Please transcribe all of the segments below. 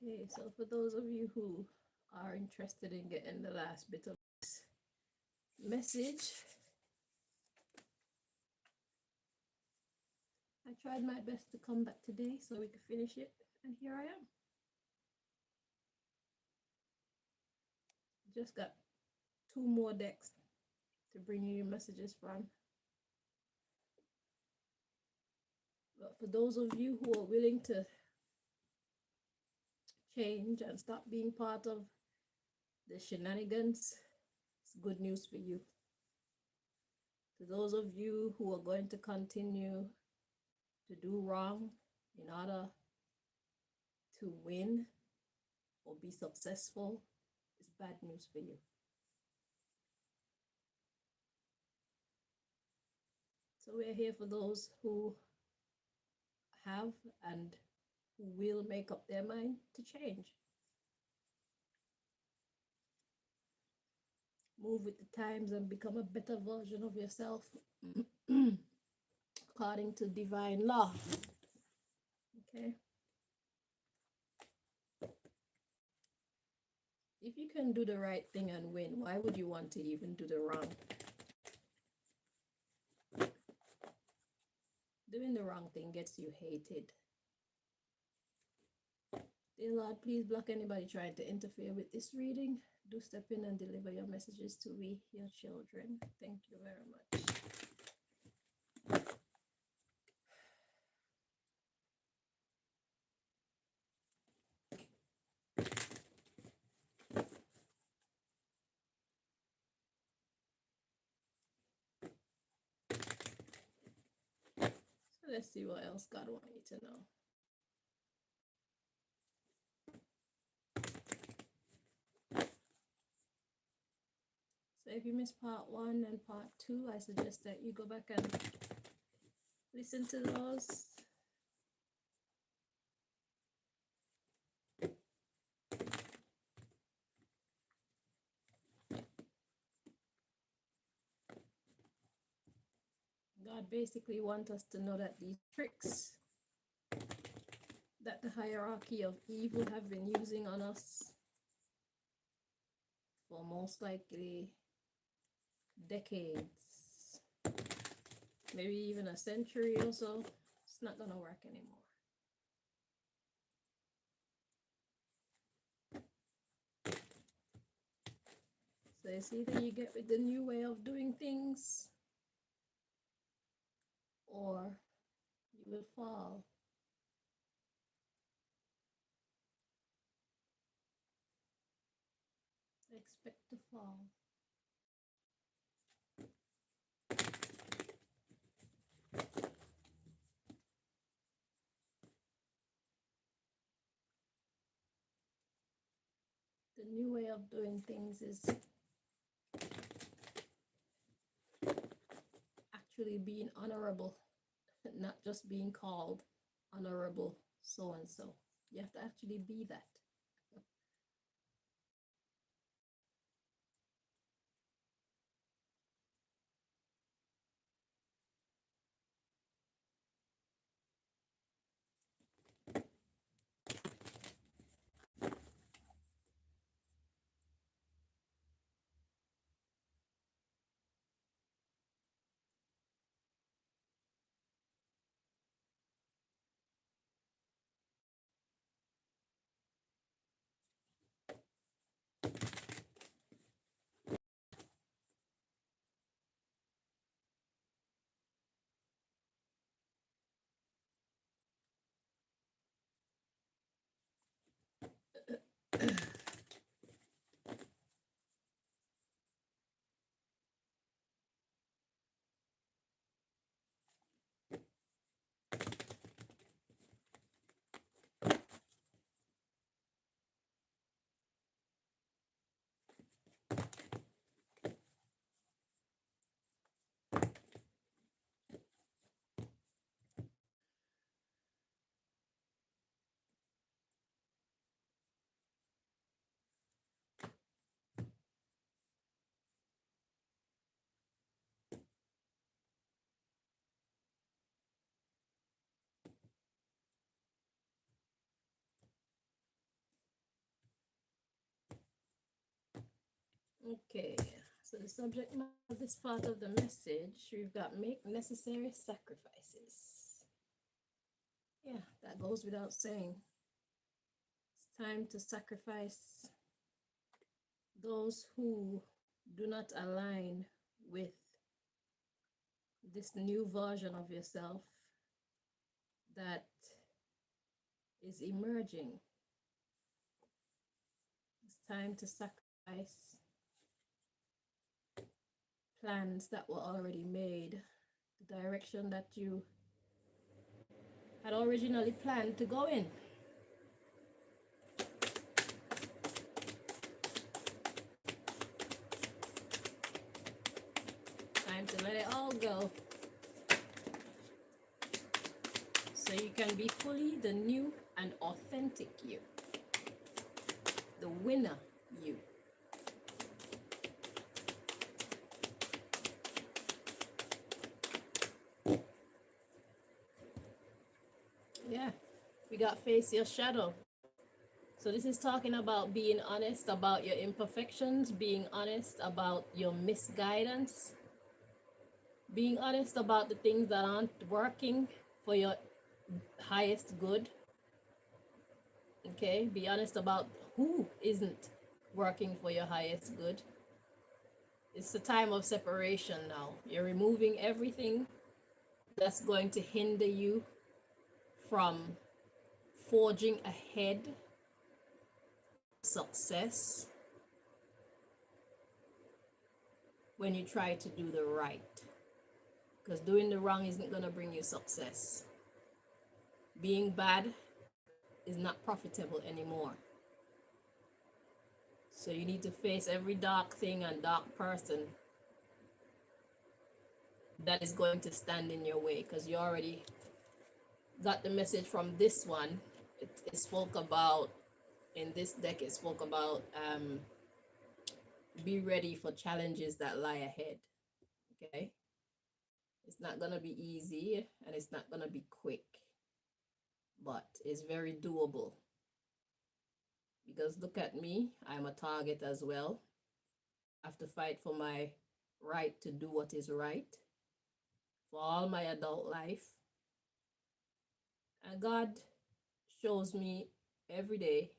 Okay, so for those of you who are interested in getting the last bit of this message, I tried my best to come back today so we could finish it, and here I am. Just got 2 more decks to bring you your messages from. But for those of you who are willing to change and stop being part of the shenanigans, it's good news for you. To those of you who are going to continue to do wrong in order to win or be successful, it's bad news for you. So we're here for those who have and who will make up their mind to change. Move with the times and become a better version of yourself according to divine law. Okay? If you can do the right thing and win, why would you want to even do the wrong? Doing the wrong thing gets you hated. Dear Lord, please block anybody trying to interfere with this reading. Do step in and deliver your messages to we, your children. Thank you very much. So let's see what else God wants you to know. So if you missed part 1 and part 2, I suggest that you go back and listen to those. God basically wants us to know that these tricks that the hierarchy of evil have been using on us for most likely decades, maybe even a century or so, it's not going to work anymore. So it's either you get with the new way of doing things or you will fall. Expect to fall. The new way of doing things is actually being honorable, not just being called honorable so and so. You have to actually be that. Okay, so the subject of this part of the message, we've got make necessary sacrifices. Yeah, that goes without saying. It's time to sacrifice those who do not align with this new version of yourself that is emerging. It's time to sacrifice plans that were already made, the direction that you had originally planned to go in. Time to let it all go, so you can be fully the new and authentic you, the winner you. Yeah, we got face your shadow. So this is talking about being honest about your imperfections, being honest about your misguidance, being honest about the things that aren't working for your highest good. Okay, be honest about who isn't working for your highest good. It's a time of separation now. You're removing everything that's going to hinder you from forging ahead success when you try to do the right, because doing the wrong isn't going to bring you success. Being bad is not profitable anymore. So you need to face every dark thing and dark person that is going to stand in your way, because you already got the message from this one. It spoke about, in this deck, it spoke about be ready for challenges that lie ahead. Okay, it's not gonna be easy and it's not gonna be quick, but it's very doable. Because look at me, I'm a target as well. I have to fight for my right to do what is right for all my adult life. And God shows me every day,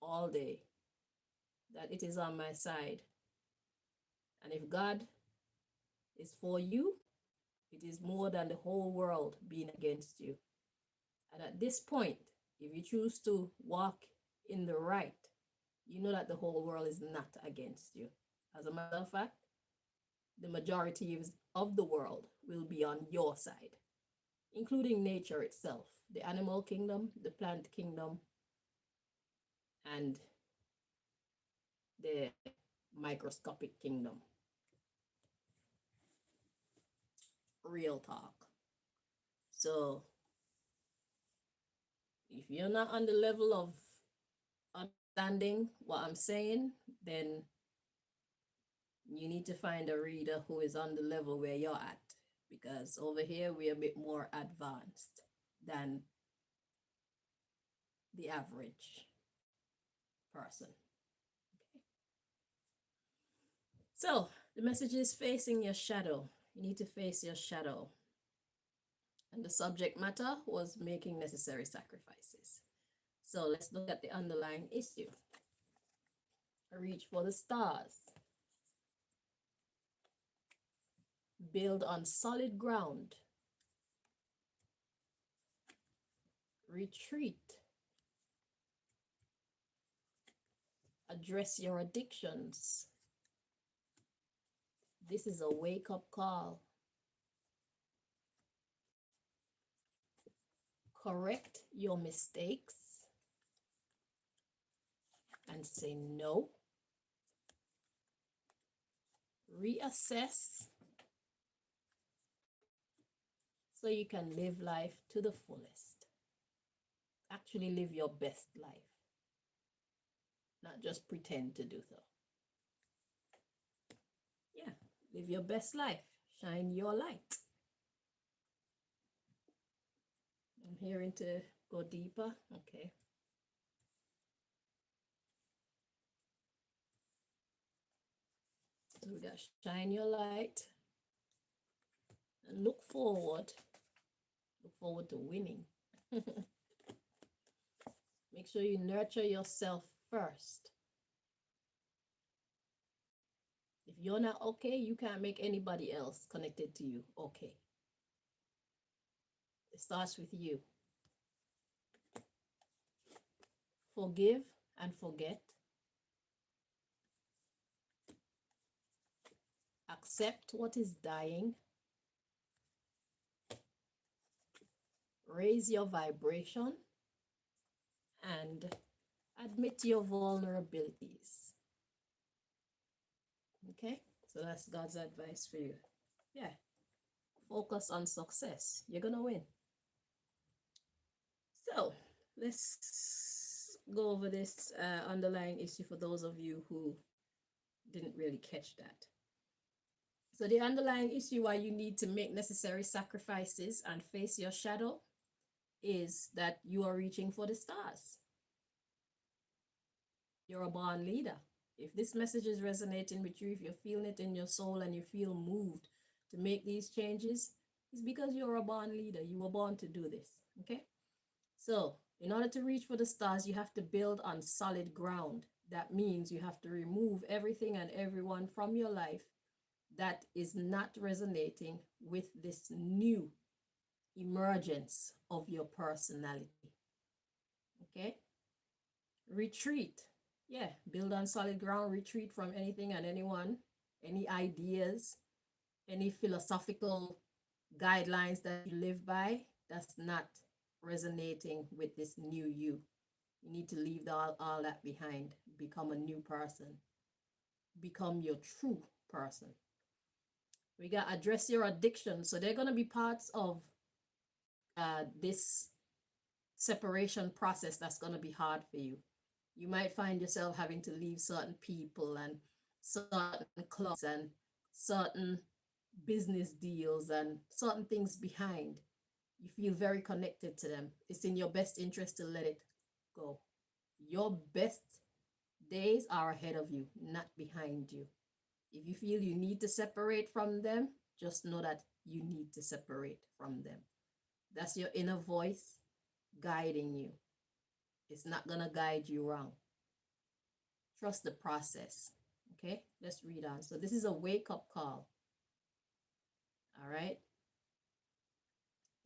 all day, that it is on my side. And if God is for you, it is more than the whole world being against you. And at this point, if you choose to walk in the right, you know that the whole world is not against you. As a matter of fact, the majority of the world will be on your side, including nature itself, the animal kingdom, the plant kingdom, and the microscopic kingdom. Real talk. So if you're not on the level of understanding what I'm saying, then you need to find a reader who is on the level where you're at, because over here we're a bit more advanced than the average person. Okay. So the message is facing your shadow. You need to face your shadow. And the subject matter was making necessary sacrifices. So let's look at the underlying issue. Reach for the stars. Build on solid ground. Retreat. Address your addictions. This is a wake-up call. Correct your mistakes and say no. Reassess so you can live life to the fullest. Actually live your best life, not just pretend to do so. Yeah, live your best life. Shine your light. I'm hearing to go deeper. Okay. So we got shine your light and look forward. Look forward to winning. Make sure you nurture yourself first. If you're not okay, you can't make anybody else connected to you okay. It starts with you. Forgive and forget. Accept what is dying. Raise your vibration and admit your vulnerabilities. Okay, so that's God's advice for you. Yeah, focus on success. You're gonna win. So let's go over this underlying issue for those of you who didn't really catch that. So the underlying issue why you need to make necessary sacrifices and face your shadow is that you are reaching for the stars. You're a born leader. If this message is resonating with you, if you're feeling it in your soul and you feel moved to make these changes, it's because you're a born leader. You were born to do this, okay? So in order to reach for the stars, you have to build on solid ground. That means you have to remove everything and everyone from your life that is not resonating with this new emergence of your personality. Okay? Retreat. Yeah, build on solid ground, retreat from anything and anyone, any ideas, any philosophical guidelines that you live by that's not resonating with this new you. You need to leave all that behind. Become a new person. Become your true person. We got address your addiction. So they're going to be parts of this separation process that's going to be hard for you. You might find yourself having to leave certain people and certain clubs and certain business deals and certain things behind. You feel very connected to them. It's in your best interest to let it go. Your best days are ahead of you, not behind you. If you feel you need to separate from them, just know that you need to separate from them. That's your inner voice guiding you. It's not going to guide you wrong. Trust the process. Okay, let's read on. So this is a wake-up call. All right.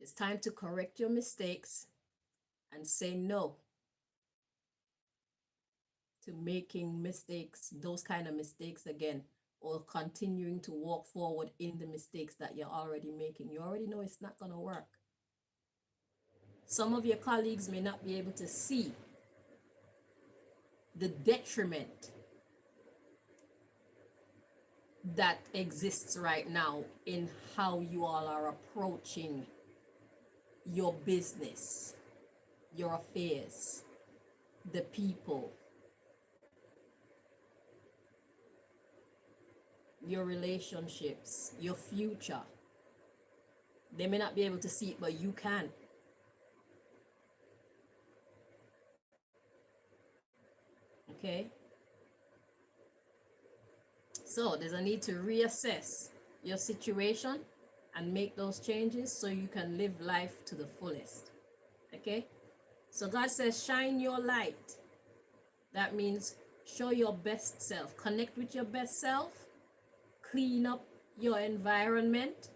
It's time to correct your mistakes and say no to making mistakes, those kind of mistakes again, or continuing to walk forward in the mistakes that you're already making. You already know it's not going to work. Some of your colleagues may not be able to see the detriment that exists right now in how you all are approaching your business, your affairs, the people, your relationships, your future. They may not be able to see it, but you can. Okay? So there's a need to reassess your situation and make those changes so you can live life to the fullest. Okay? So God says, shine your light. That means show your best self. Connect with your best self. Clean up your environment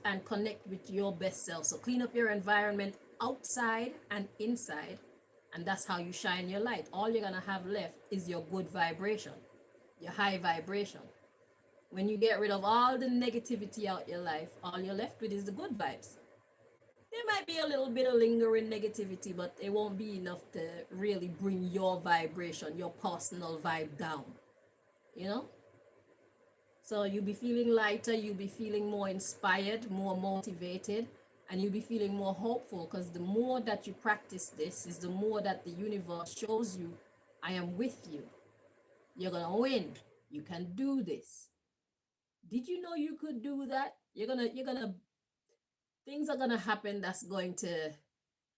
and connect with your best self. So clean up your environment outside and inside. And that's how you shine your light. All you're going to have left is your good vibration, your high vibration. When you get rid of all the negativity out your life, all you're left with is the good vibes. There might be a little bit of lingering negativity, but it won't be enough to really bring your vibration, your personal vibe down, you know? So you'll be feeling lighter, you'll be feeling more inspired, more motivated, and you'll be feeling more hopeful, because the more that you practice this is the more that the universe shows you, I am with you. You're going to win. You can do this. Did you know you could do that? Things are going to happen that's going to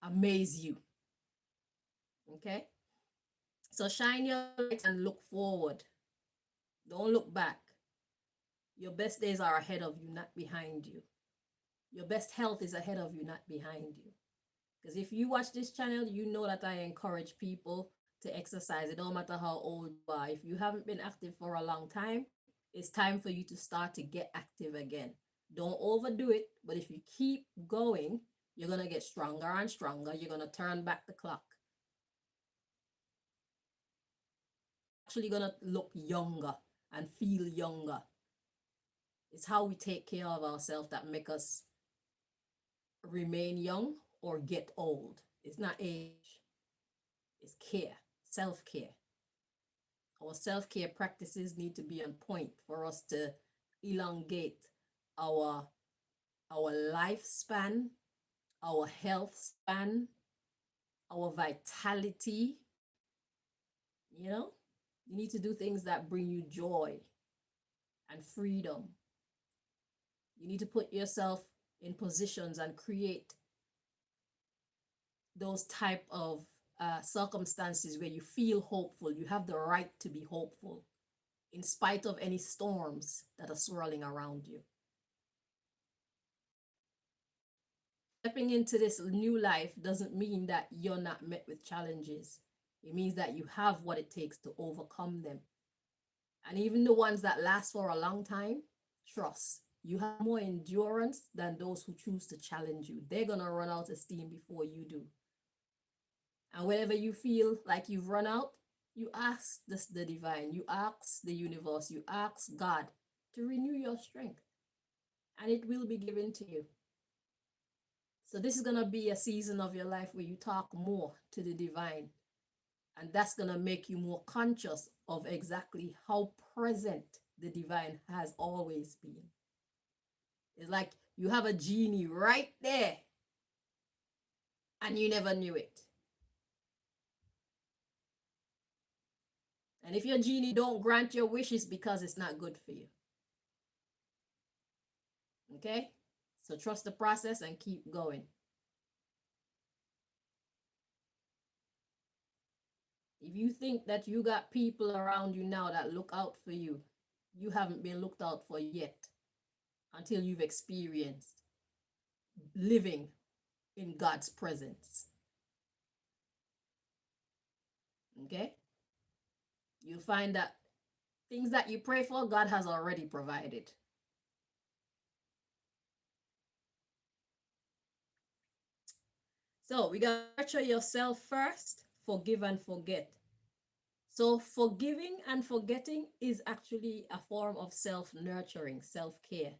amaze you. Okay? So shine your light and look forward. Don't look back. Your best days are ahead of you, not behind you. Your best health is ahead of you, not behind you. Because if you watch this channel, you know that I encourage people to exercise. It don't matter how old you are. If you haven't been active for a long time, it's time for you to start to get active again. Don't overdo it, but if you keep going, you're going to get stronger and stronger. You're going to turn back the clock. Actually going to look younger and feel younger. It's how we take care of ourselves that make us remain young or get old. It's not age, it's care, self-care. Our self-care practices need to be on point for us to elongate our lifespan, our health span, our vitality. You know, you need to do things that bring you joy and freedom. You need to put yourself in positions and create those type of circumstances where you feel hopeful. You have the right to be hopeful in spite of any storms that are swirling around you. Stepping into this new life doesn't mean that you're not met with challenges. It means that you have what it takes to overcome them. And even the ones that last for a long time, trust, you have more endurance than those who choose to challenge you. They're going to run out of steam before you do. And whenever you feel like you've run out, you ask the divine, you ask the universe, you ask God to renew your strength. And it will be given to you. So this is going to be a season of your life where you talk more to the divine. And that's going to make you more conscious of exactly how present the divine has always been. It's like you have a genie right there and you never knew it. And if your genie don't grant your wishes because it's not good for you. Okay? So trust the process and keep going. If you think that you got people around you now that look out for you, you haven't been looked out for yet until you've experienced living in God's presence. Okay? You'll find that things that you pray for, God has already provided. So we got to nurture yourself first, forgive and forget. So forgiving and forgetting is actually a form of self-nurturing, self-care.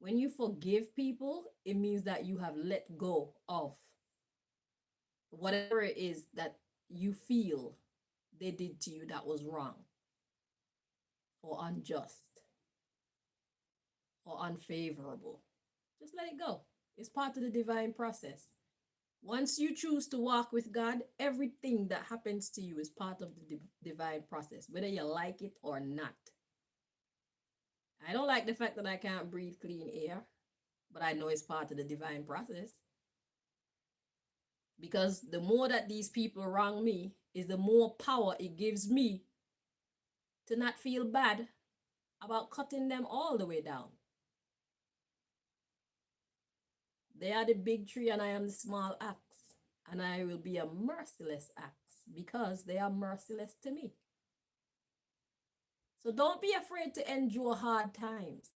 When you forgive people, it means that you have let go of whatever it is that you feel they did to you that was wrong or unjust or unfavorable. Just let it go. It's part of the divine process. Once you choose to walk with God, everything that happens to you is part of the divine process, whether you like it or not. I don't like the fact that I can't breathe clean air, but I know it's part of the divine process. Because the more that these people wrong me, is the more power it gives me to not feel bad about cutting them all the way down. They are the big tree and I am the small axe, and I will be a merciless axe because they are merciless to me. So don't be afraid to endure hard times.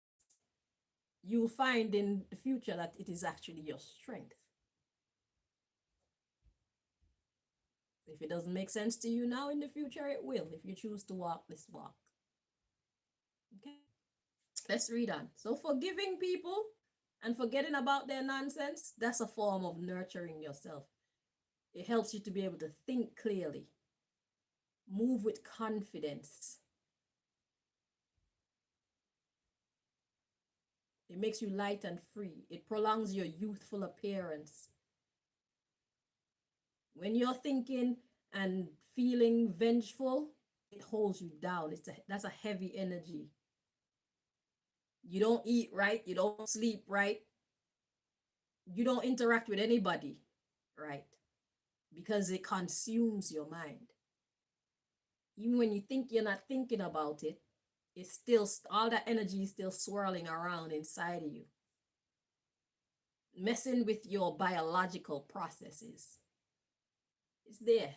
You'll find in the future that it is actually your strength. If it doesn't make sense to you now, in the future it will, if you choose to walk this walk. Okay, let's read on. So forgiving people and forgetting about their nonsense, that's a form of nurturing yourself. It helps you to be able to think clearly, move with confidence. It makes you light and free. It prolongs your youthful appearance. When you're thinking and feeling vengeful, it holds you down. That's a heavy energy. You don't eat right. You don't sleep right. You don't interact with anybody right, because it consumes your mind. Even when you think you're not thinking about it, It's still, all that energy is still swirling around inside of you, messing with your biological processes. It's there.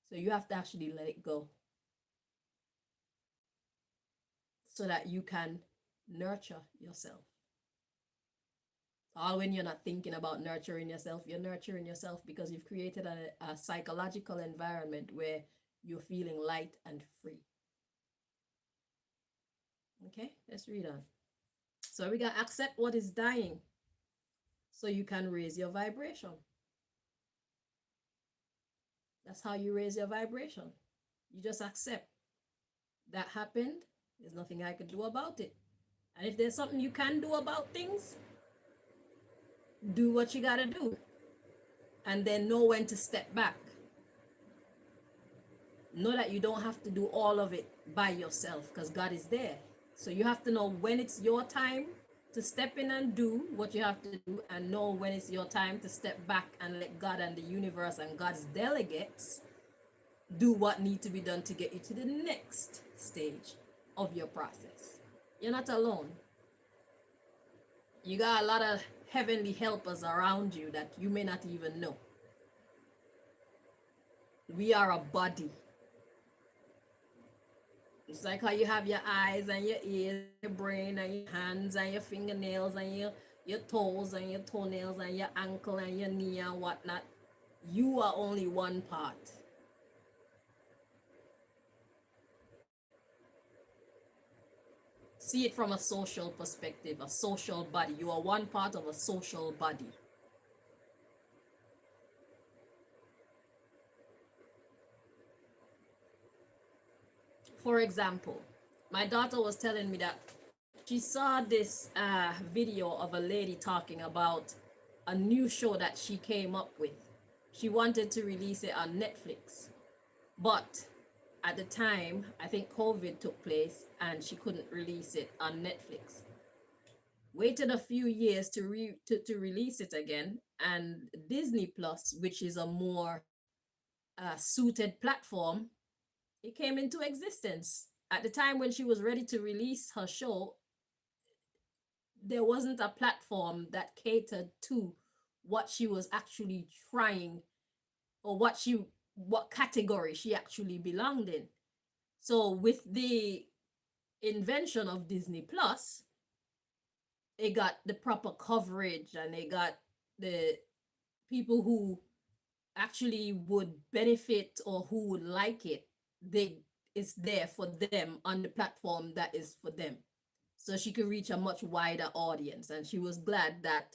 So you have to actually let it go so that you can nurture yourself. All when you're not thinking about nurturing yourself, you're nurturing yourself because you've created a psychological environment where you're feeling light and free. Okay, let's read on. So we gotta accept what is dying so you can raise your vibration. That's how you raise your vibration. You just accept that happened. There's nothing I could do about it. And if there's something you can do about things, do what you gotta do. And then know when to step back. Know that you don't have to do all of it by yourself because God is there. So you have to know when it's your time to step in and do what you have to do, and know when it's your time to step back and let God and the universe and God's delegates do what need to be done to get you to the next stage of your process. You're not alone. You got a lot of heavenly helpers around you that you may not even know. We are a body. It's like how you have your eyes and your ears, your brain and your hands and your fingernails and your toes and your toenails and your ankle and your knee and whatnot. You are only one part. See it from a social perspective, a social body. You are one part of a social body. For example, my daughter was telling me that she saw this video of a lady talking about a new show that she came up with. She wanted to release it on Netflix, but at the time, I think COVID took place and she couldn't release it on Netflix. Waited a few years to release it again, and Disney Plus, which is a more suited platform, it came into existence. At the time when she was ready to release her show, there wasn't a platform that catered to what she was actually trying, or what category she actually belonged in. So with the invention of Disney Plus, it got the proper coverage and it got the people who actually would benefit or who would like it. It's there for them on the platform that is for them, so she could reach a much wider audience. And she was glad that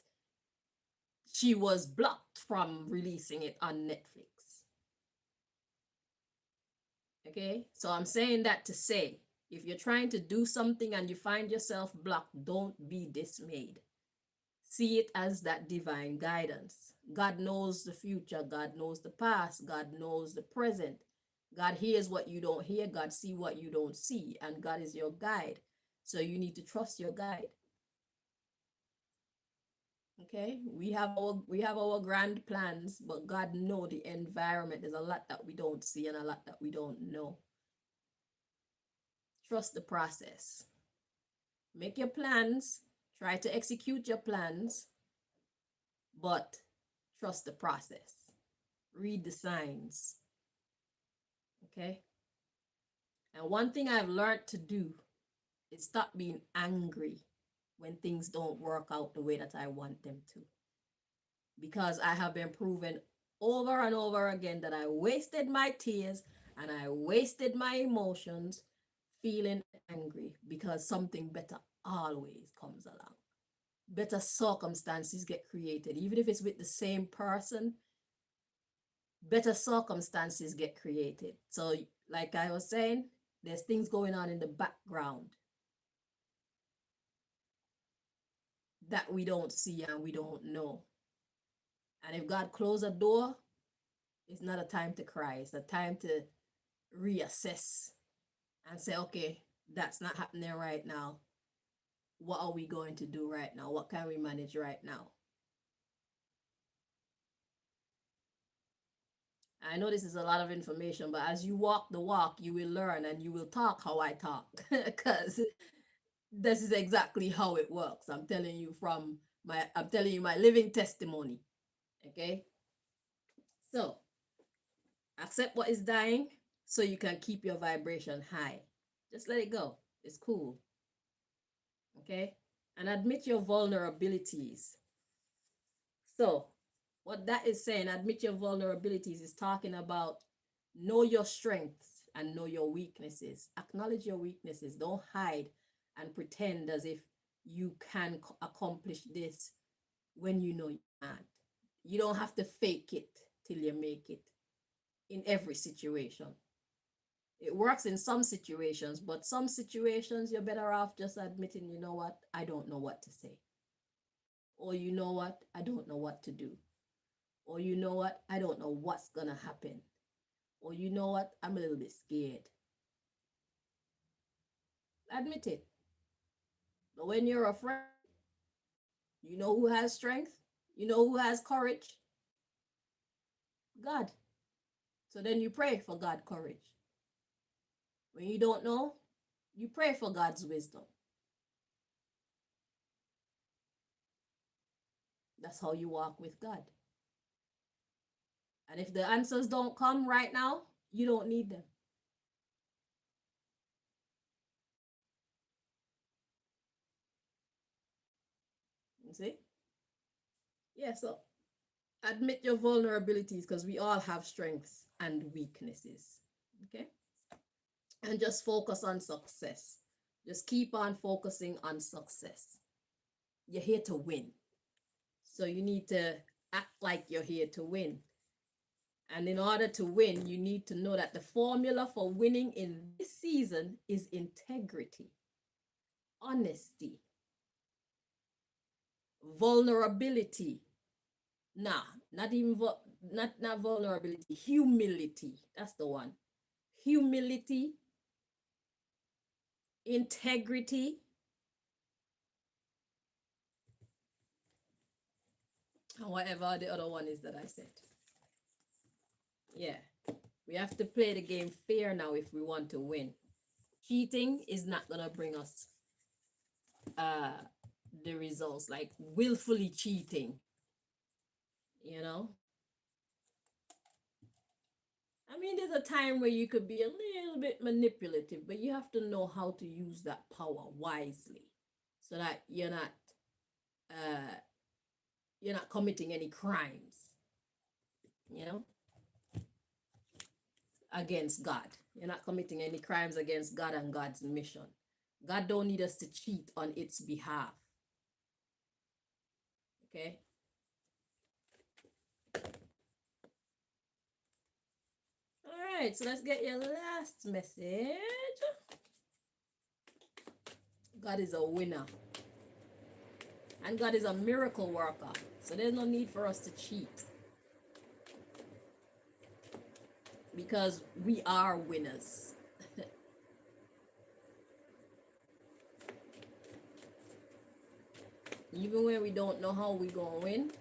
she was blocked from releasing it on Netflix. Okay, so I'm saying that to say, if you're trying to do something and you find yourself blocked, don't be dismayed. See it as that divine guidance. God knows the future. God knows the past. God knows the present. God hears what you don't hear. God sees what you don't see. And God is your guide. So you need to trust your guide. Okay, we have our grand plans, but God knows the environment. There's a lot that we don't see and a lot that we don't know. Trust the process. Make your plans, try to execute your plans, but trust the process. Read the signs. Okay? And one thing I've learned to do is stop being angry when things don't work out the way that I want them to. Because I have been proven over and over again that I wasted my tears and I wasted my emotions feeling angry, because something better always comes along. Better circumstances get created. Even if it's with the same person, better circumstances get created. So like I was saying, there's things going on in the background that we don't see and we don't know. And if God closed a door, it's not a time to cry. It's a time to reassess and say, okay, that's not happening right now. What are we going to do right now? What can we manage right now? I know this is a lot of information, but as you walk the walk, you will learn and you will talk how I talk because this is exactly how it works. I'm telling you my living testimony. Okay. So accept what is dying so you can keep your vibration high. Just let it go. It's cool. Okay. And admit your vulnerabilities. So what that is saying, admit your vulnerabilities, is talking about know your strengths and know your weaknesses. Acknowledge your weaknesses. Don't hide and pretend as if you can accomplish this when you know you can't. You don't have to fake it till you make it in every situation. It works in some situations, but some situations you're better off just admitting, you know what, I don't know what to say. Or you know what, I don't know what to do. Or you know what, I don't know what's gonna happen. Or you know what, I'm a little bit scared. Admit it. But when you're afraid, you know who has strength? You know who has courage? God. So then you pray for God courage. When you don't know, you pray for God's wisdom. That's how you walk with God. And if the answers don't come right now, you don't need them. You see? Yeah, so admit your vulnerabilities because we all have strengths and weaknesses. Okay? And just focus on success. Just keep on focusing on success. You're here to win. So you need to act like you're here to win. And in order to win, you need to know that the formula for winning in this season is integrity, honesty, vulnerability. Nah, not even not vulnerability, humility. That's the one. Humility, integrity, and whatever the other one is that I said. Yeah. We have to play the game fair now if we want to win. Cheating is not gonna bring us the results, like willfully cheating. You know? I mean, there's a time where you could be a little bit manipulative, but you have to know how to use that power wisely so that uh you're not committing any crimes, you know, against God. You're not committing any crimes against God and God's mission. God don't need us to cheat on its behalf. Okay? All right, so let's get your last message. God is a winner. And God is a miracle worker. So there's no need for us to cheat. Because we are winners. Even when we don't know how we're going to win,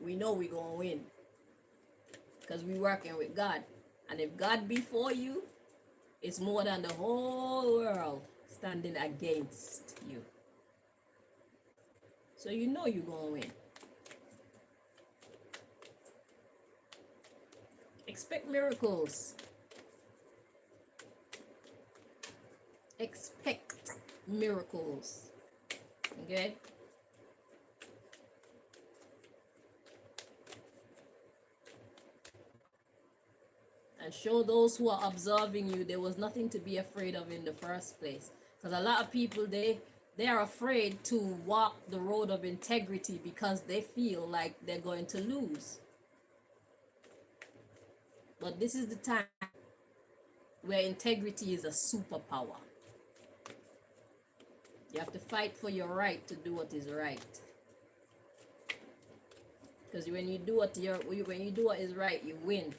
we know we're going to win. Because we're working with God. And if God be for you, it's more than the whole world standing against you. So you know you're going to win. Expect miracles. Expect miracles. Okay? And show those who are observing you there was nothing to be afraid of in the first place. Because a lot of people, they are afraid to walk the road of integrity because they feel like they're going to lose. But this is the time where integrity is a superpower. You have to fight for your right to do what is right. Because when you do what is right, you win.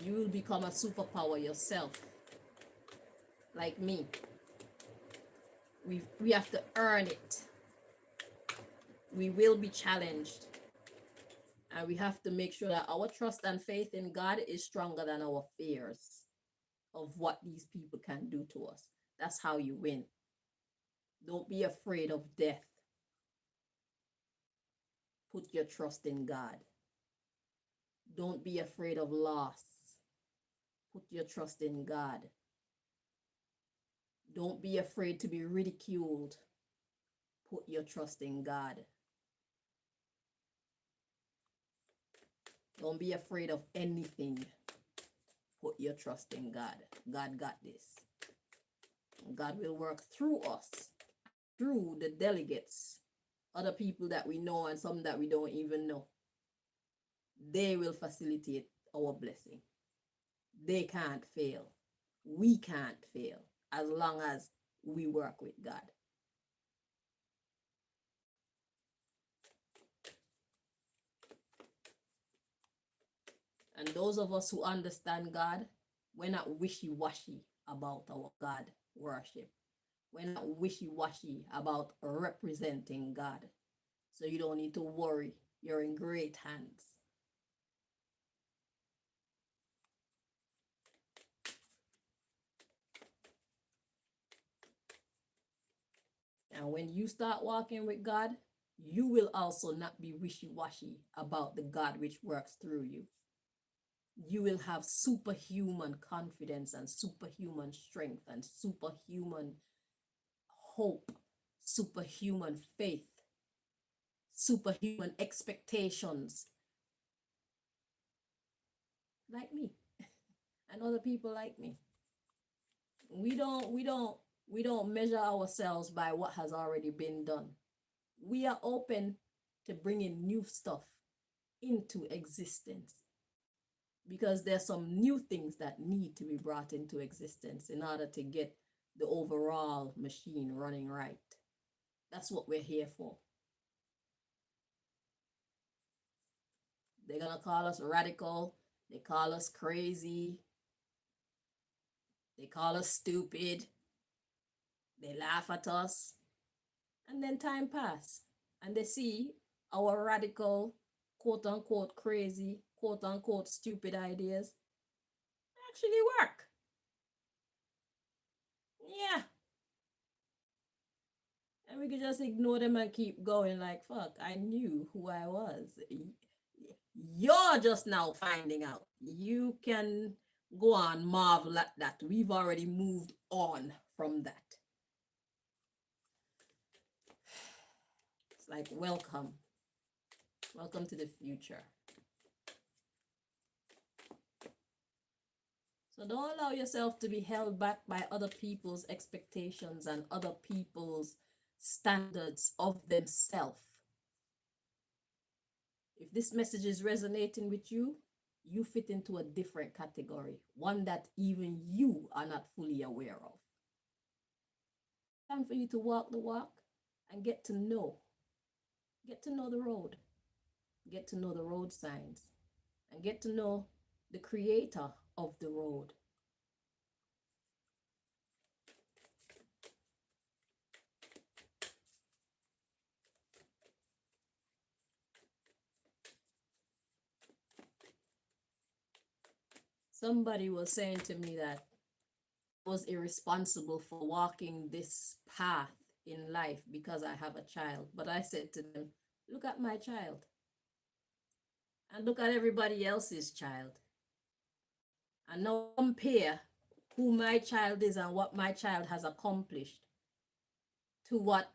You will become a superpower yourself. Like me. We have to earn it. We will be challenged. And we have to make sure that our trust and faith in God is stronger than our fears of what these people can do to us. That's how you win. Don't be afraid of death. Put your trust in God. Don't be afraid of loss. Put your trust in God. Don't be afraid to be ridiculed. Put your trust in God. Don't be afraid of anything. Put your trust in God. God got this. God will work through us, through the delegates, other people that we know and some that we don't even know. They will facilitate our blessing. They can't fail. We can't fail as long as we work with God. And those of us who understand God, we're not wishy-washy about our God worship. We're not wishy-washy about representing God. So you don't need to worry. You're in great hands. And when you start walking with God, you will also not be wishy-washy about the God which works through you. You will have superhuman confidence and superhuman strength and superhuman hope, superhuman faith, superhuman expectations, like me and other people like me. We don't measure ourselves by what has already been done. We are open to bringing new stuff into existence because there's some new things that need to be brought into existence in order to get the overall machine running right. That's what we're here for. They're gonna call us radical. They call us crazy. They call us stupid. They laugh at us. And then time pass. And they see our radical, quote unquote crazy, quote unquote stupid ideas actually work. Yeah. And we could just ignore them and keep going like, fuck, I knew who I was. You're just now finding out. You can go on, marvel at that. We've already moved on from that. It's like, welcome. Welcome to the future. So don't allow yourself to be held back by other people's expectations and other people's standards of themselves. If this message is resonating with you, you fit into a different category, one that even you are not fully aware of. Time for you to walk the walk and get to know the road, get to know the road signs, and get to know the creator of the road. Somebody was saying to me that I was irresponsible for walking this path in life because I have a child. But I said to them, look at my child and look at everybody else's child. And now compare who my child is and what my child has accomplished to what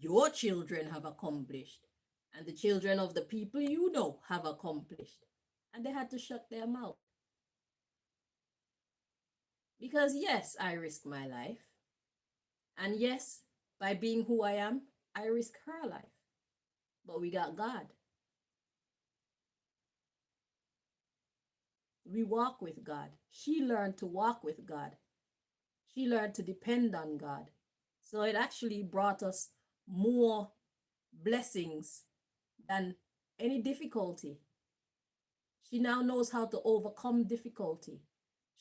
your children have accomplished and the children of the people you know have accomplished. And they had to shut their mouth. Because yes, I risk my life. And yes, by being who I am, I risk her life. But we got God. We walk with God. She learned to walk with God. She learned to depend on God. So it actually brought us more blessings than any difficulty. She now knows how to overcome difficulty.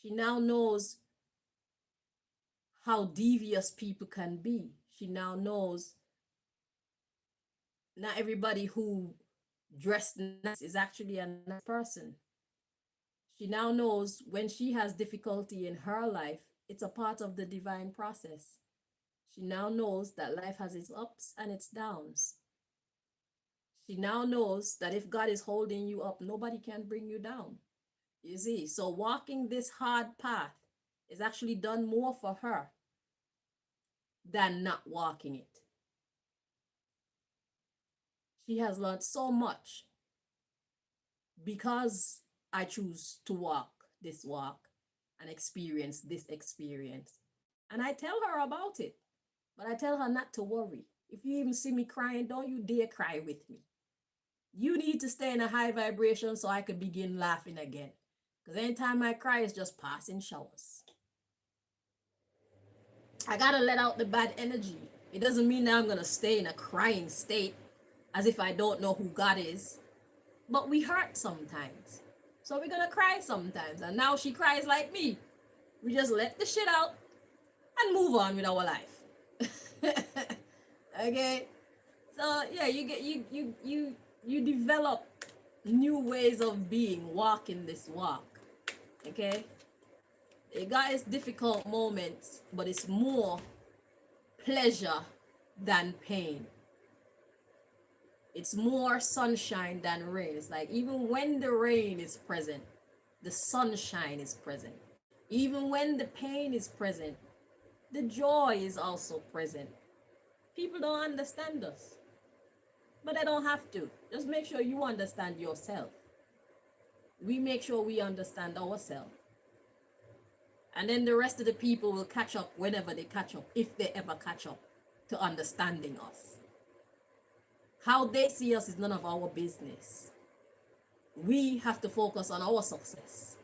She now knows how devious people can be. She now knows not everybody who dressed nice is actually a nice person. She now knows when she has difficulty in her life, it's a part of the divine process. She now knows that life has its ups and its downs. She now knows that if God is holding you up, nobody can bring you down. You see, so walking this hard path is actually done more for her than not walking it. She has learned so much because I choose to walk this walk and experience this experience. And I tell her about it, but I tell her not to worry. If you even see me crying, don't you dare cry with me. You need to stay in a high vibration so I could begin laughing again. Because anytime I cry, it's just passing showers. I gotta let out the bad energy. It doesn't mean that I'm gonna stay in a crying state as if I don't know who God is. But we hurt sometimes. So we're gonna cry sometimes. And now she cries like me. We just let the shit out and move on with our life. Okay? So yeah, you develop new ways of being, walking this walk. Okay? It got its difficult moments, but it's more pleasure than pain. It's more sunshine than rain. It's like even when the rain is present, the sunshine is present. Even when the pain is present, the joy is also present. People don't understand us, but they don't have to. Just make sure you understand yourself. We make sure we understand ourselves. And then the rest of the people will catch up whenever they catch up, if they ever catch up to understanding us. How they see us is none of our business. We have to focus on our success.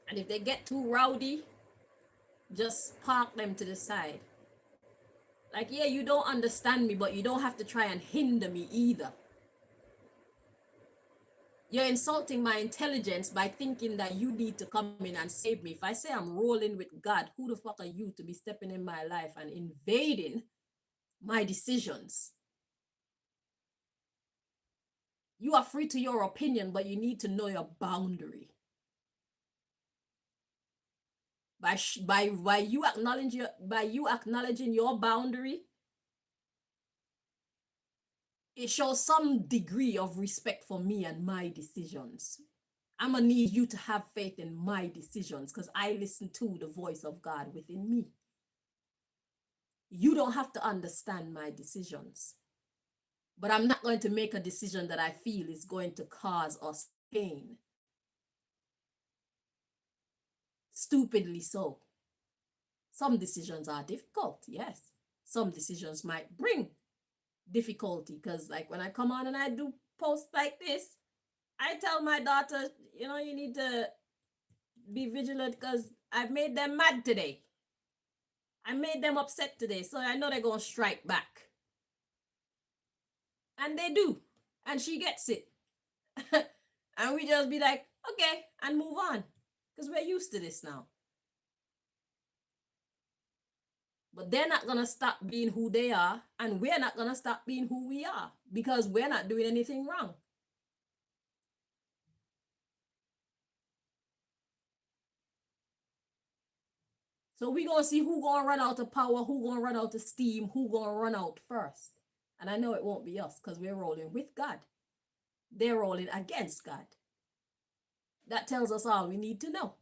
And if they get too rowdy, just park them to the side. Like, yeah, you don't understand me, but you don't have to try and hinder me either. You're insulting my intelligence by thinking that you need to come in and save me. If I say I'm rolling with God, who the fuck are you to be stepping in my life and invading my decisions? You are free to your opinion, but you need to know your boundary. By you acknowledging your boundary, it shows some degree of respect for me and my decisions. I'm gonna need you to have faith in my decisions because I listen to the voice of God within me. You don't have to understand my decisions, but I'm not going to make a decision that I feel is going to cause us pain. Stupidly so. Some decisions are difficult, yes. Some decisions might bring difficulty because, like, when I come on and I do posts like this, I tell my daughter, you know, you need to be vigilant because I've made them mad today. I made them upset today, so I know they're going to strike back. And they do. And she gets it. And we just be like, okay, and move on. Because we're used to this now. But they're not going to stop being who they are. And we're not going to stop being who we are. Because we're not doing anything wrong. So we're going to see who going to run out of power, who going to run out of steam, who going to run out first. And I know it won't be us because we're rolling with God. They're rolling against God. That tells us all we need to know.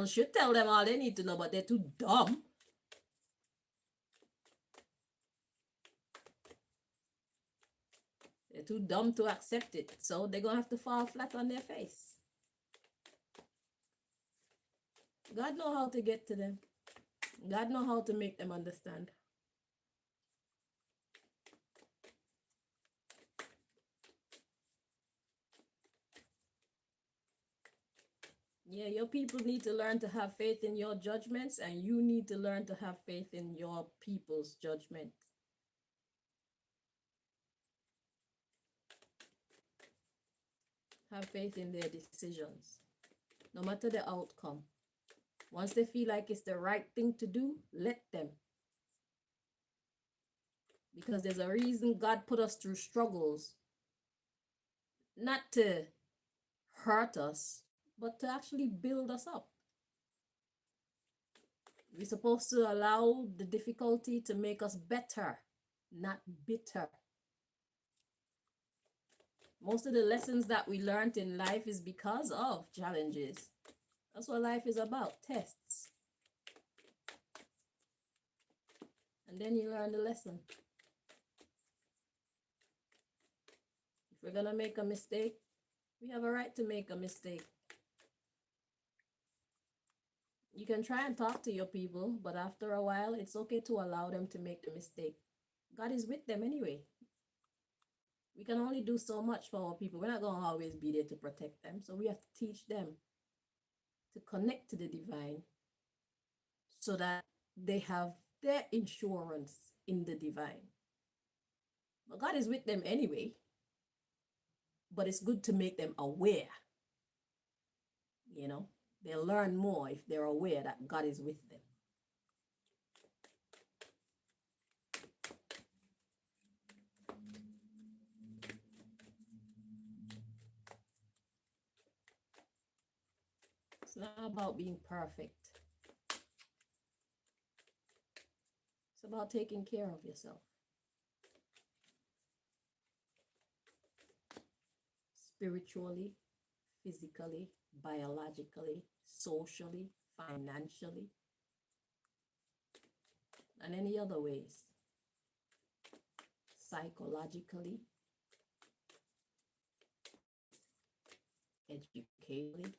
Should tell them all they need to know, but they're too dumb. They're too dumb to accept it. So they're going to have to fall flat on their face. God knows how to get to them. God knows how to make them understand. Yeah, your people need to learn to have faith in your judgments, and you need to learn to have faith in your people's judgment. Have faith in their decisions. no matter the outcome. Once they feel like it's the right thing to do, let them. Because there's a reason God put us through struggles, not to hurt us, but to actually build us up. We're supposed to allow the difficulty to make us better, not bitter. Most of the lessons that we learned in life is because of challenges. That's what life is about, tests. And then you learn the lesson. If we're going to make a mistake, we have a right to make a mistake. You can try and talk to your people, but after a while, it's okay to allow them to make the mistake. God is with them anyway. We can only do so much for our people. We're not going to always be there to protect them. So we have to teach them to connect to the divine so that they have their insurance in the divine. But God is with them anyway. But it's good to make them aware. You know, they'll learn more if they're aware that God is with them. It's not about being perfect. It's about taking care of yourself. Spiritually, physically, biologically, socially, financially, and any other ways. Psychologically, educationally,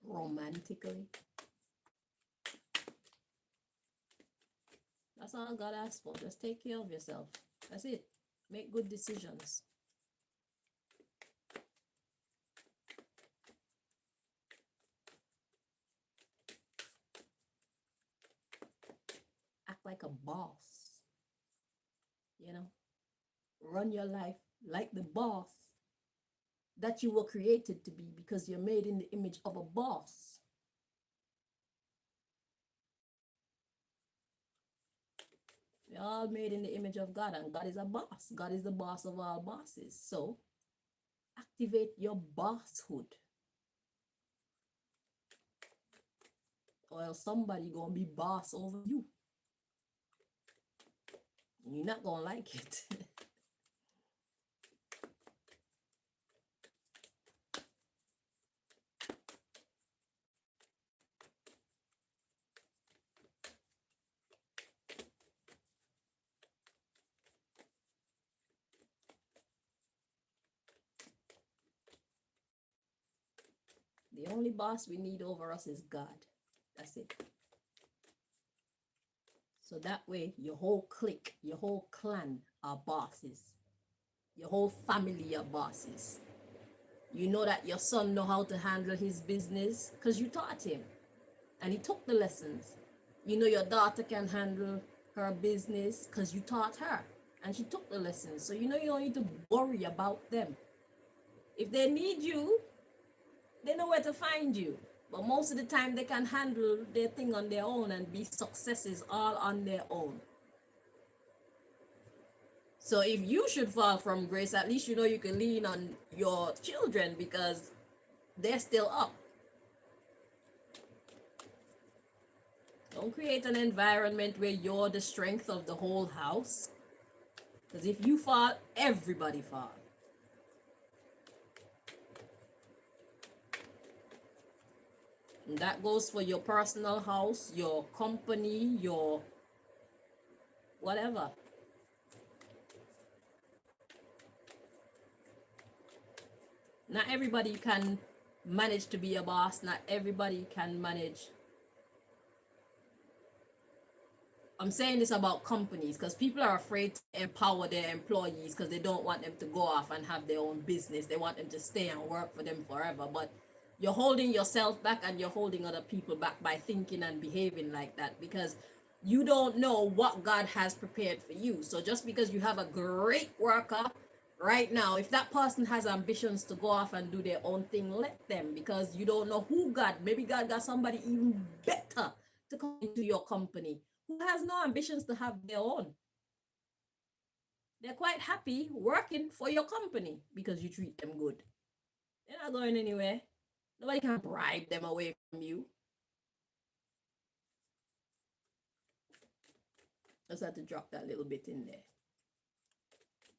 romantically. That's all God asks for. Just take care of yourself. That's it. Make good decisions. Act like a boss. You know, run your life like the boss that you were created to be, because you're made in the image of a boss. We're all made in the image of God, and God is a boss. God is the boss of all bosses. So activate your bosshood, or else somebody gonna be boss over you. You're not gonna like it. The only boss we need over us is God. That's it. So that way, your whole clique, your whole clan are bosses. Your whole family are bosses. You know that your son know how to handle his business because you taught him and he took the lessons. You know your daughter can handle her business because you taught her and she took the lessons. So you know you don't need to worry about them. If they need you, they know where to find you. But most of the time they can handle their thing on their own and be successes all on their own. So if you should fall from grace, at least you know you can lean on your children because they're still up. Don't create an environment where you're the strength of the whole house. Because if you fall, everybody falls. And that goes for your personal house, your company, your whatever. Not everybody can manage to be a boss. Not everybody can manage. I'm saying this about companies because people are afraid to empower their employees because they don't want them to go off and have their own business. They want them to stay and work for them forever. But you're holding yourself back and you're holding other people back by thinking and behaving like that because you don't know what God has prepared for you. So just because you have a great worker right now, if that person has ambitions to go off and do their own thing, let them, because you don't know who God, maybe God got somebody even better to come into your company who has no ambitions to have their own. They're quite happy working for your company because you treat them good. They're not going anywhere. Nobody can bribe them away from you. I just had to drop that little bit in there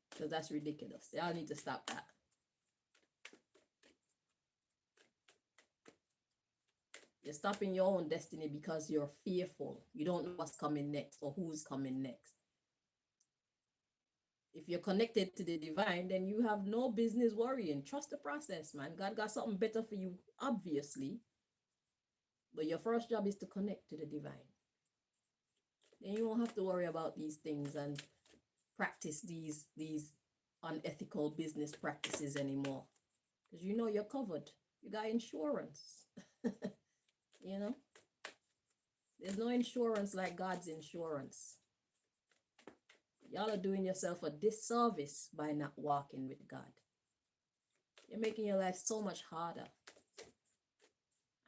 because that's ridiculous. Y'all need to stop that. You're stopping your own destiny because you're fearful. You don't know what's coming next or who's coming next. If you're connected to the divine, then you have no business worrying. Trust the process, man. God got something better for you, obviously. But your first job is to connect to the divine. Then you won't have to worry about these things and practice these unethical business practices anymore. Because you know you're covered. You got insurance. You know? There's no insurance like God's insurance. Y'all are doing yourself a disservice by not walking with God. You're making your life so much harder.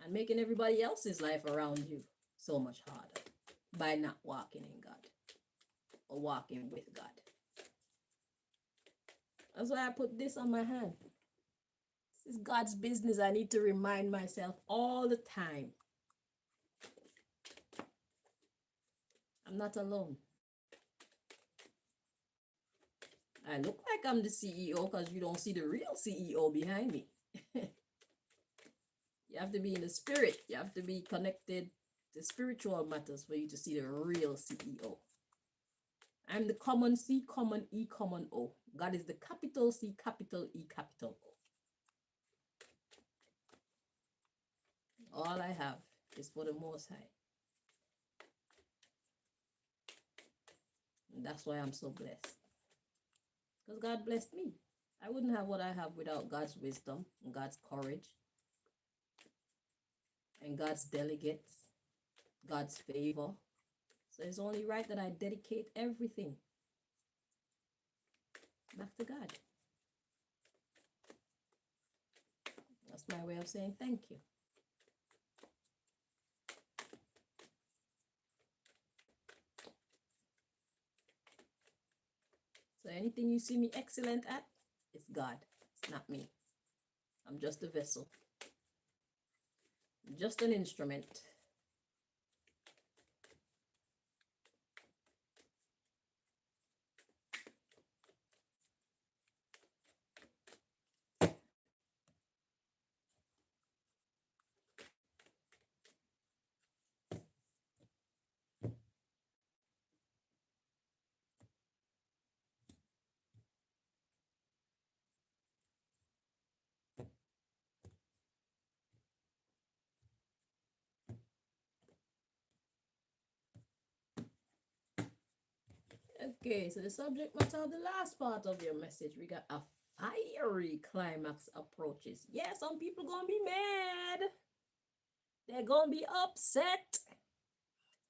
And making everybody else's life around you so much harder by not walking in God or walking with God. That's why I put this on my hand. This is God's business. I need to remind myself all the time. I'm not alone. I look like I'm the CEO because you don't see the real CEO behind me. You have to be in the spirit. You have to be connected to spiritual matters for you to see the real CEO. I'm the common C, common E, common O. God is the capital C, capital E, capital O. All I have is for the Most High. And that's why I'm so blessed. Because God blessed me. I wouldn't have what I have without God's wisdom and God's courage and God's delegates, God's favor. So it's only right that I dedicate everything back to God. That's my way of saying thank you. So anything you see me excellent at, it's God. It's not me. I'm just a vessel. I'm just an instrument. Okay, so the subject matter of the last part of your message, we got a fiery climax approaches. Yeah, some people gonna be mad. They're gonna be upset.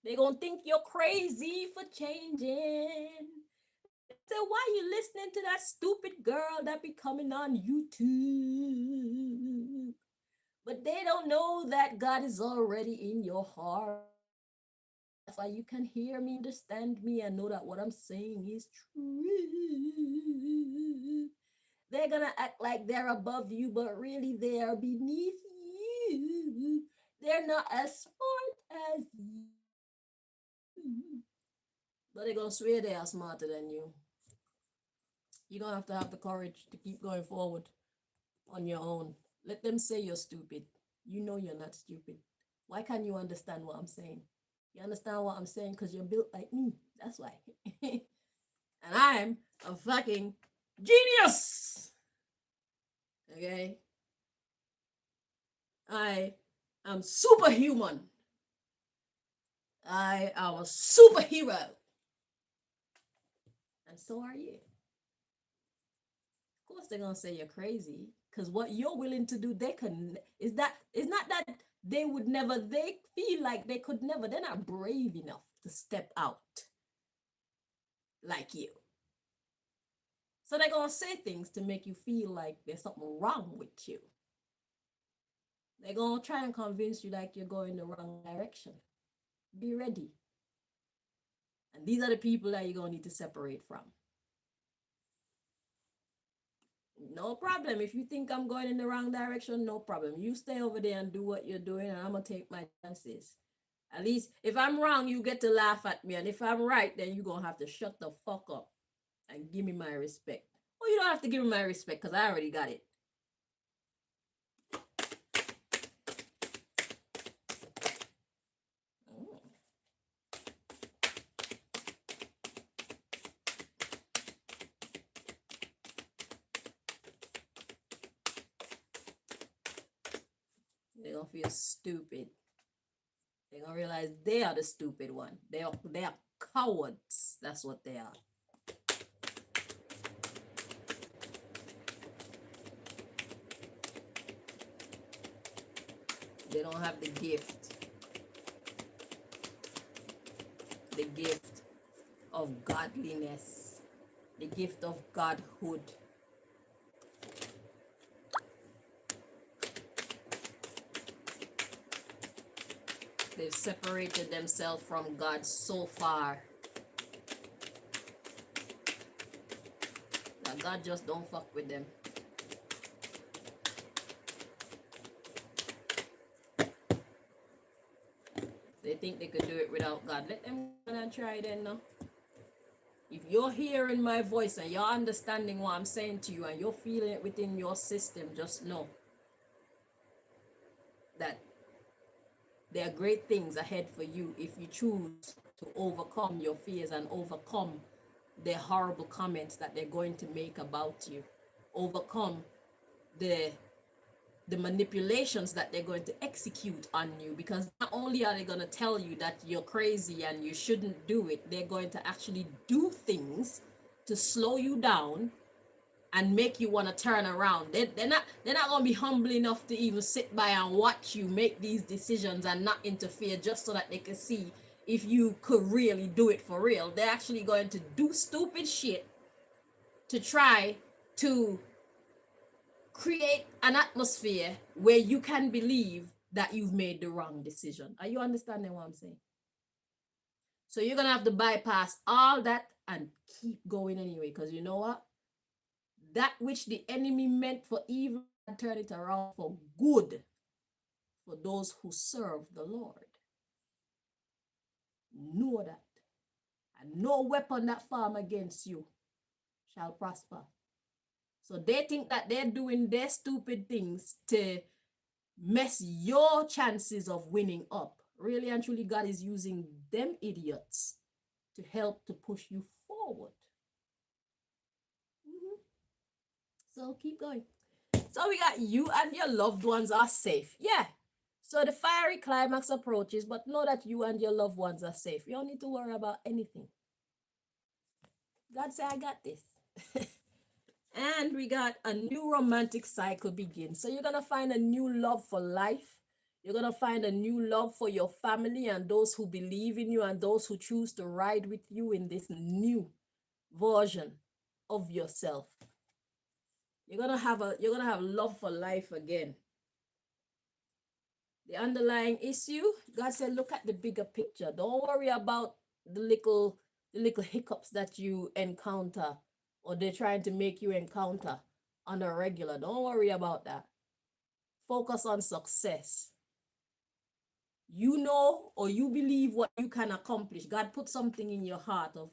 They're gonna think you're crazy for changing. So why you listening to that stupid girl that be coming on YouTube? But they don't know that God is already in your heart. That's why you can hear me, understand me, and know that what I'm saying is true. They're gonna act like they're above you, but really they are beneath you. They're not as smart as you. But they're gonna swear they are smarter than you. You're gonna have the courage to keep going forward on your own. Let them say you're stupid. You know you're not stupid. Why can't you understand what I'm saying? You understand what I'm saying? Because you're built like me. That's why. And I'm a fucking genius. Okay? I am superhuman. I am a superhero. And so are you. Of course they're gonna say you're crazy. Because what you're willing to do, they can it's not that they would never, they feel like they could never, they're not brave enough to step out like you. So they're going to say things to make you feel like there's something wrong with you. They're going to try and convince you like you're going the wrong direction. Be ready. And these are the people that you're going to need to separate from. No problem. If you think I'm going in the wrong direction, no problem. You stay over there and do what you're doing, and I'm going to take my chances. At least if I'm wrong, you get to laugh at me. And if I'm right, then you're going to have to shut the fuck up and give me my respect. Well, you don't have to give me my respect because I already got it. They're going to feel stupid. They're going to realize they are the stupid one. They are cowards. That's what they are. They don't have the gift of godliness, the gift of godhood. They've separated themselves from God so far that God just don't fuck with them. They think they could do it without God. Let them go and try then now. If you're hearing my voice and you're understanding what I'm saying to you and you're feeling it within your system, just know that there are great things ahead for you if you choose to overcome your fears and overcome the horrible comments that they're going to make about you. Overcome the manipulations that they're going to execute on you, because not only are they going to tell you that you're crazy and you shouldn't do it, they're going to actually do things to slow you down and make you want to turn around. They're not going to be humble enough to even sit by and watch you make these decisions and not interfere just so that they can see if you could really do it for real. They're actually going to do stupid shit to try to create an atmosphere where you can believe that you've made the wrong decision. Are you understanding what I'm saying? So you're going to have to bypass all that and keep going anyway, because you know what? That which the enemy meant for evil, turn it around for good for those who serve the Lord. Know that. And no weapon that form against you shall prosper. So they think that they're doing their stupid things to mess your chances of winning up. Really and truly, God is using them idiots to help to push you forward. So keep going. So we got you and your loved ones are safe. Yeah. So the fiery climax approaches, but know that you and your loved ones are safe. You don't need to worry about anything. God said, I got this. And we got a new romantic cycle begin. So you're going to find a new love for life. You're going to find a new love for your family and those who believe in you and those who choose to ride with you in this new version of yourself. You're going to have love for life again. The underlying issue, God said, look at the bigger picture. Don't worry about the little hiccups that you encounter or they're trying to make you encounter on a regular. Don't worry about that. Focus on success. You know, or you believe what you can accomplish. God put something in your heart of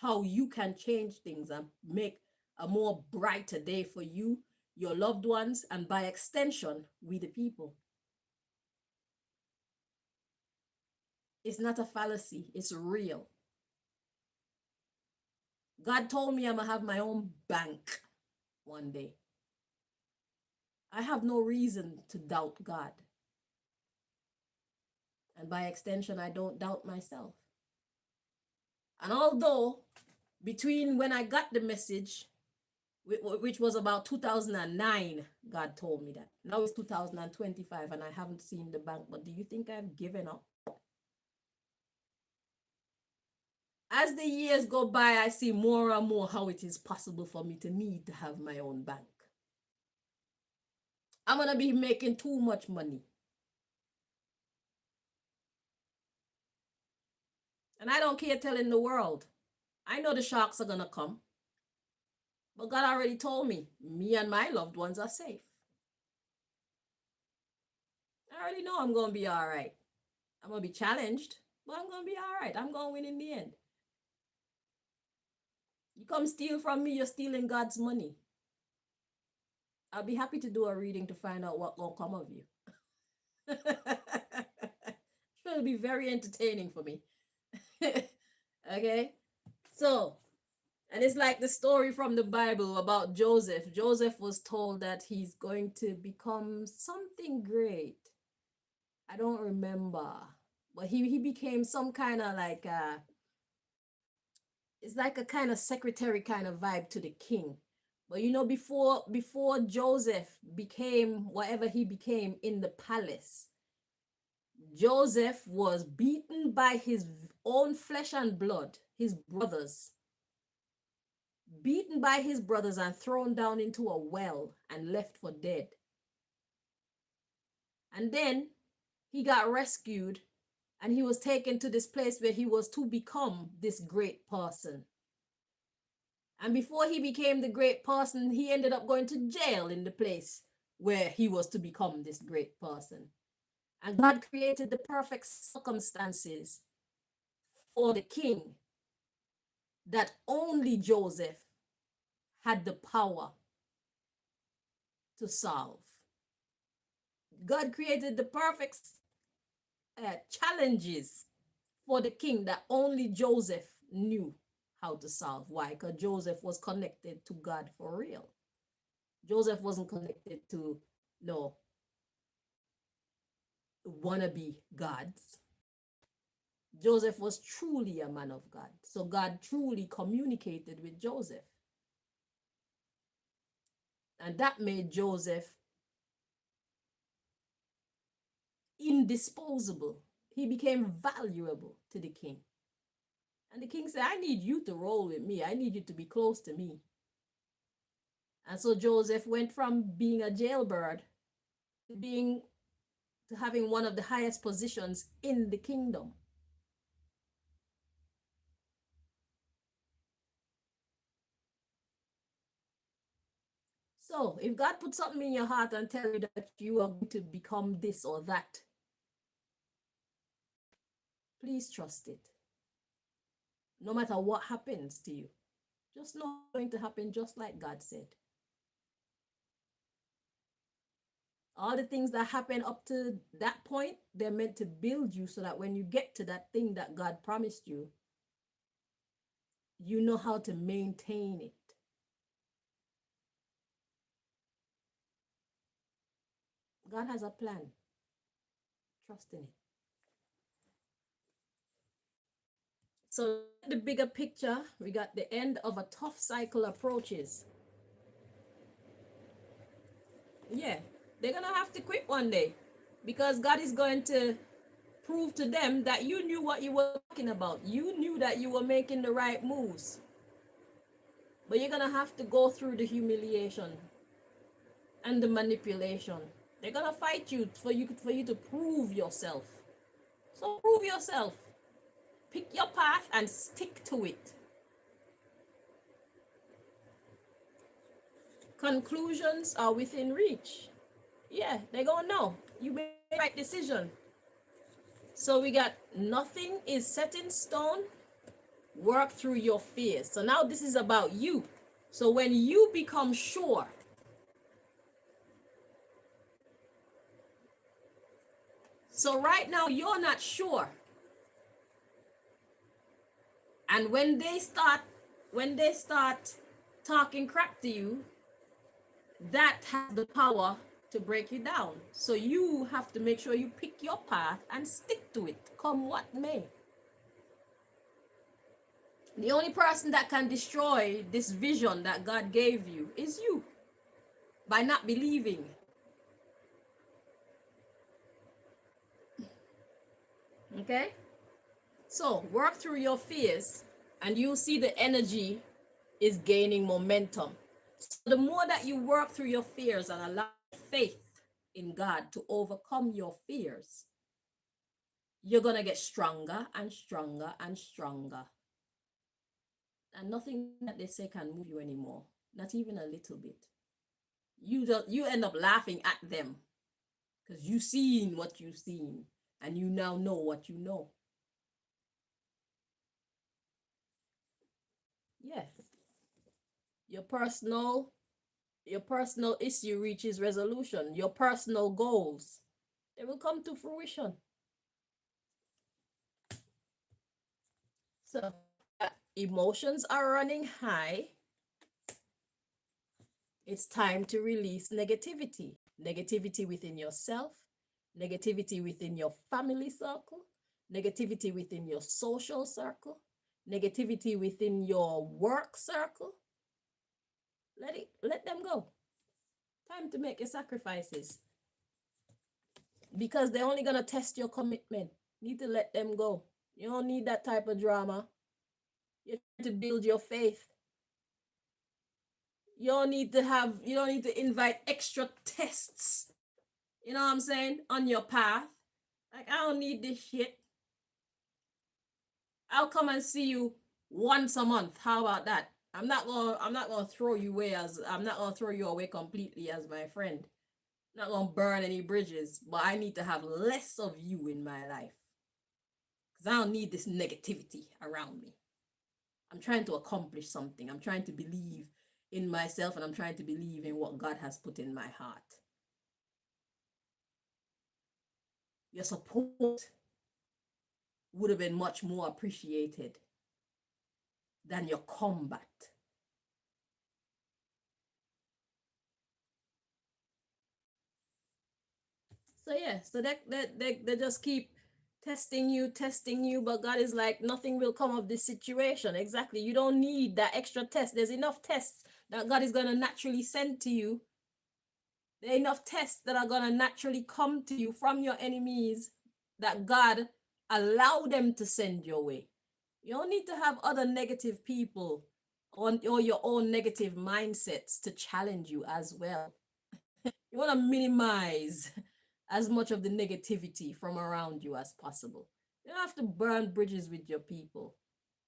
how you can change things and make a more brighter day for you, your loved ones, and by extension, we the people. It's not a fallacy. It's real. God told me I'm going to have my own bank one day. I have no reason to doubt God. And by extension, I don't doubt myself. And although between when I got the message, which was about 2009, God told me that. Now it's 2025 and I haven't seen the bank. But do you think I've given up? As the years go by, I see more and more how it is possible for me to need to have my own bank. I'm going to be making too much money. And I don't care telling the world. I know the sharks are going to come. But God already told me and my loved ones are safe. I already know I'm going to be all right. I'm going to be challenged, but I'm going to be all right. I'm going to win in the end. You come steal from me, you're stealing God's money. I'll be happy to do a reading to find out what will come of you. It'll be very entertaining for me. Okay? So, and it's like the story from the Bible about Joseph. Joseph was told that he's going to become something great. I don't remember. But he became some kind of like it's like a kind of secretary kind of vibe to the king. But you know, before Joseph became whatever he became in the palace, Joseph was beaten by his own flesh and blood, his brothers. Beaten by his brothers and thrown down into a well and left for dead. And then he got rescued and he was taken to this place where he was to become this great person. And before he became the great person, he ended up going to jail in the place where he was to become this great person. And God created the perfect circumstances for the king that only Joseph had the power to solve. God created the perfect challenges for the king that only Joseph knew how to solve. Why? Because Joseph was connected to God for real. Joseph wasn't connected to no wannabe gods. Joseph was truly a man of God. So God truly communicated with Joseph. And that made Joseph indisposable. He became valuable to the king. And the king said, I need you to roll with me. I need you to be close to me. And so Joseph went from being a jailbird to having one of the highest positions in the kingdom. So if God puts something in your heart and tell you that you are going to become this or that, please trust it. No matter what happens to you, just know it's going to happen just like God said. All the things that happen up to that point, they're meant to build you so that when you get to that thing that God promised you, you know how to maintain it. God has a plan. Trust in it. So the bigger picture, we got the end of a tough cycle approaches. Yeah, they're going to have to quit one day because God is going to prove to them that you knew what you were talking about. You knew that you were making the right moves. But you're going to have to go through the humiliation and the manipulation. They're going to fight you for you to prove yourself. So prove yourself. Pick your path and stick to it. Conclusions are within reach. Yeah, they're going to know. You made the right decision. So we got nothing is set in stone. Work through your fears. So now this is about you. So when you become sure, so right now you're not sure. And when they start talking crap to you, that has the power to break you down. So you have to make sure you pick your path and stick to it, come what may. The only person that can destroy this vision that God gave you is you, by not believing. Okay? So work through your fears And you see the energy is gaining momentum. So the more that you work through your fears and allow faith in God to overcome your fears, you're going to get stronger and stronger and stronger. And nothing that they say can move you anymore, not even a little bit. You end up laughing at them because you seen what you seen and you now know what you know. Yeah. Your personal issue reaches resolution. Your personal goals, they will come to fruition. So emotions are running high. It's time to release negativity. Negativity within yourself, negativity within your family circle, negativity within your social circle, negativity within your work circle. Let them go. Time to make your sacrifices. Because they're only gonna test your commitment. You need to let them go. You don't need that type of drama. You're trying to build your faith. You don't need to invite extra tests. You know what I'm saying? On your path. Like, I don't need this shit. I'll come and see you once a month. How about that? I'm not gonna throw you away completely as my friend. I'm not gonna burn any bridges, but I need to have less of you in my life. Because I don't need this negativity around me. I'm trying to accomplish something. I'm trying to believe in myself, and I'm trying to believe in what God has put in my heart. Your support would have been much more appreciated than your combat. So yeah, so they just keep testing you, but God is like, nothing will come of this situation. Exactly. You don't need that extra test. There's enough tests that God is going to naturally send to you. There are enough tests that are going to naturally come to you from your enemies that God allow them to send your way. You don't need to have other negative people or your own negative mindsets to challenge you as well. You want to minimize as much of the negativity from around you as possible. You don't have to burn bridges with your people,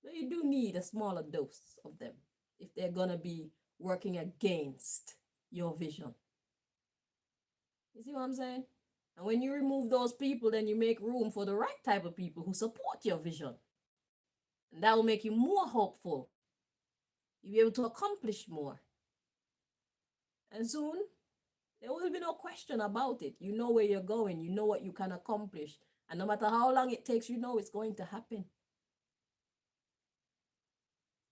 but you do need a smaller dose of them if they're going to be working against your vision. You see what I'm saying? And when you remove those people, then you make room for the right type of people who support your vision. And that will make you more hopeful. You'll be able to accomplish more. And soon, there will be no question about it. You know where you're going. You know what you can accomplish. And no matter how long it takes, you know it's going to happen.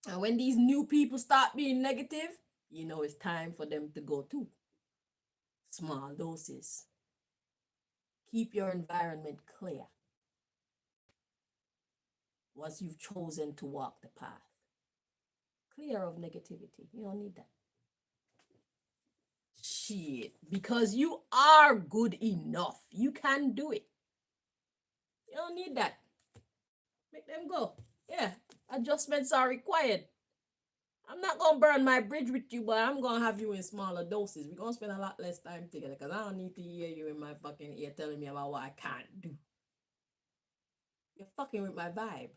And when these new people start being negative, you know it's time for them to go too. Small doses. Keep your environment clear once you've chosen to walk the path. Clear of negativity. You don't need that. Shit. Because you are good enough. You can do it. You don't need that. Make them go. Yeah. Adjustments are required. I'm not going to burn my bridge with you, but I'm going to have you in smaller doses. We're going to spend a lot less time together because I don't need to hear you in my fucking ear telling me about what I can't do. You're fucking with my vibe.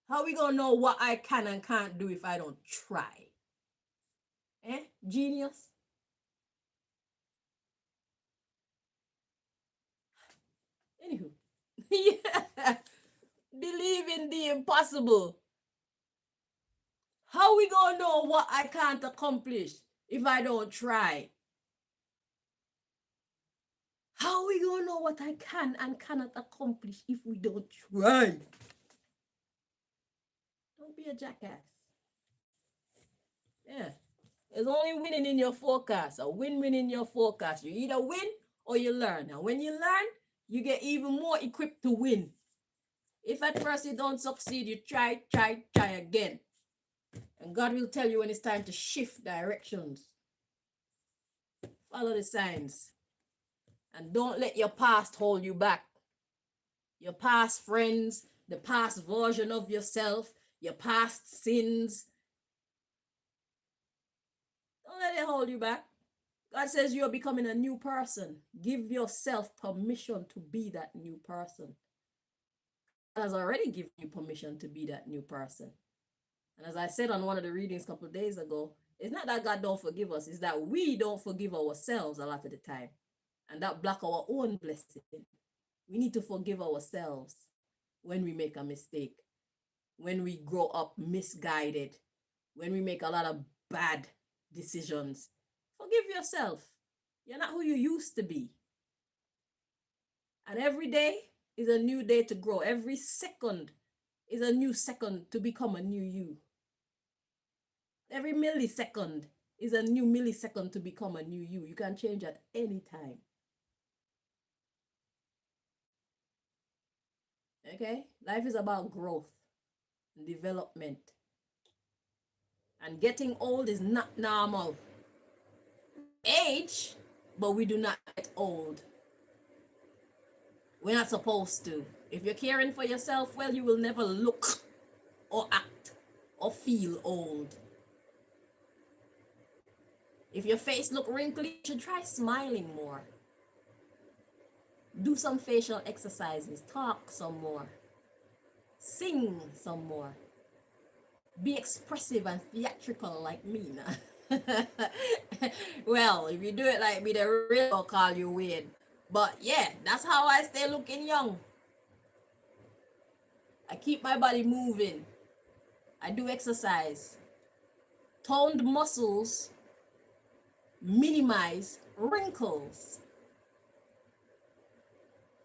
How are we going to know what I can and can't do if I don't try? Genius? Anywho. Yeah. Believe in the impossible. How we gonna know what I can't accomplish if I don't try? How we gonna know what I can and cannot accomplish if we don't try? Don't be a jackass. Yeah. There's only winning in your forecast, a win-win in your forecast. You either win or you learn. And when you learn, you get even more equipped to win. If at first you don't succeed, you try again. And God will tell you when it's time to shift directions. Follow the signs. And don't let your past hold you back. your past friends, the past version of yourself, your past sins. Don't let it hold you back. God says you're becoming a new person. Give yourself permission to be that new person. God has already given you permission to be that new person. And as I said on one of the readings a couple of days ago, it's not that God don't forgive us, it's that we don't forgive ourselves a lot of the time. And that block our own blessing. We need to forgive ourselves when we make a mistake, when we grow up misguided, when we make a lot of bad decisions. Forgive yourself. You're not who you used to be. And every day is a new day to grow. Every second is a new second to become a new you. Every millisecond is a new millisecond to become a new you. You can change at any time. Okay? Life is about growth and development. And getting old is not normal. Age, but we do not get old. We're not supposed to. If you're caring for yourself, well, you will never look or act or feel old. If your face look wrinkly, you should try smiling more. Do some facial exercises. Talk some more. Sing some more. Be expressive and theatrical like me now. Well, if you do it like me, they really will call you weird. But yeah, that's how I stay looking young. I keep my body moving. I do exercise. Toned muscles minimize wrinkles.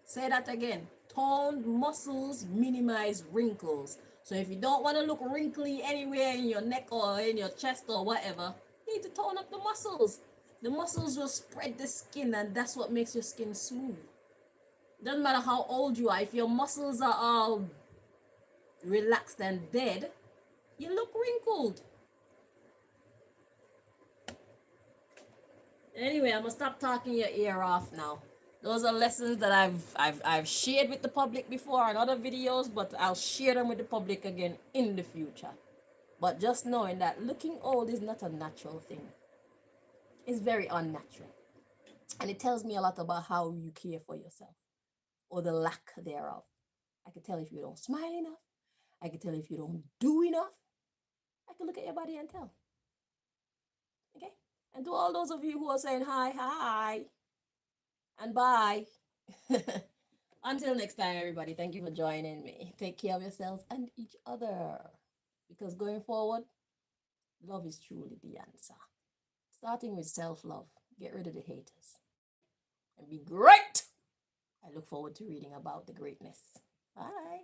Say that again. Toned muscles minimize wrinkles. So if you don't want to look wrinkly anywhere in your neck or in your chest or whatever, you need to tone up the muscles. The muscles will spread the skin, and that's what makes your skin smooth. Doesn't matter how old you are, if your muscles are all relaxed and dead, you look wrinkled. Anyway, I'm gonna stop talking your ear off now. Those are lessons that I've shared with the public before in other videos, but I'll share them with the public again in the future. But just knowing that looking old is not a natural thing. It's very unnatural. And it tells me a lot about how you care for yourself or the lack thereof. I can tell if you don't smile enough. I can tell if you don't do enough. I can look at your body and tell. Okay? And to all those of you who are saying hi, and bye. Until next time, everybody, thank you for joining me. Take care of yourselves and each other. Because going forward, love is truly the answer. Starting with self-love. Get rid of the haters. And be great. I look forward to reading about the greatness. Bye.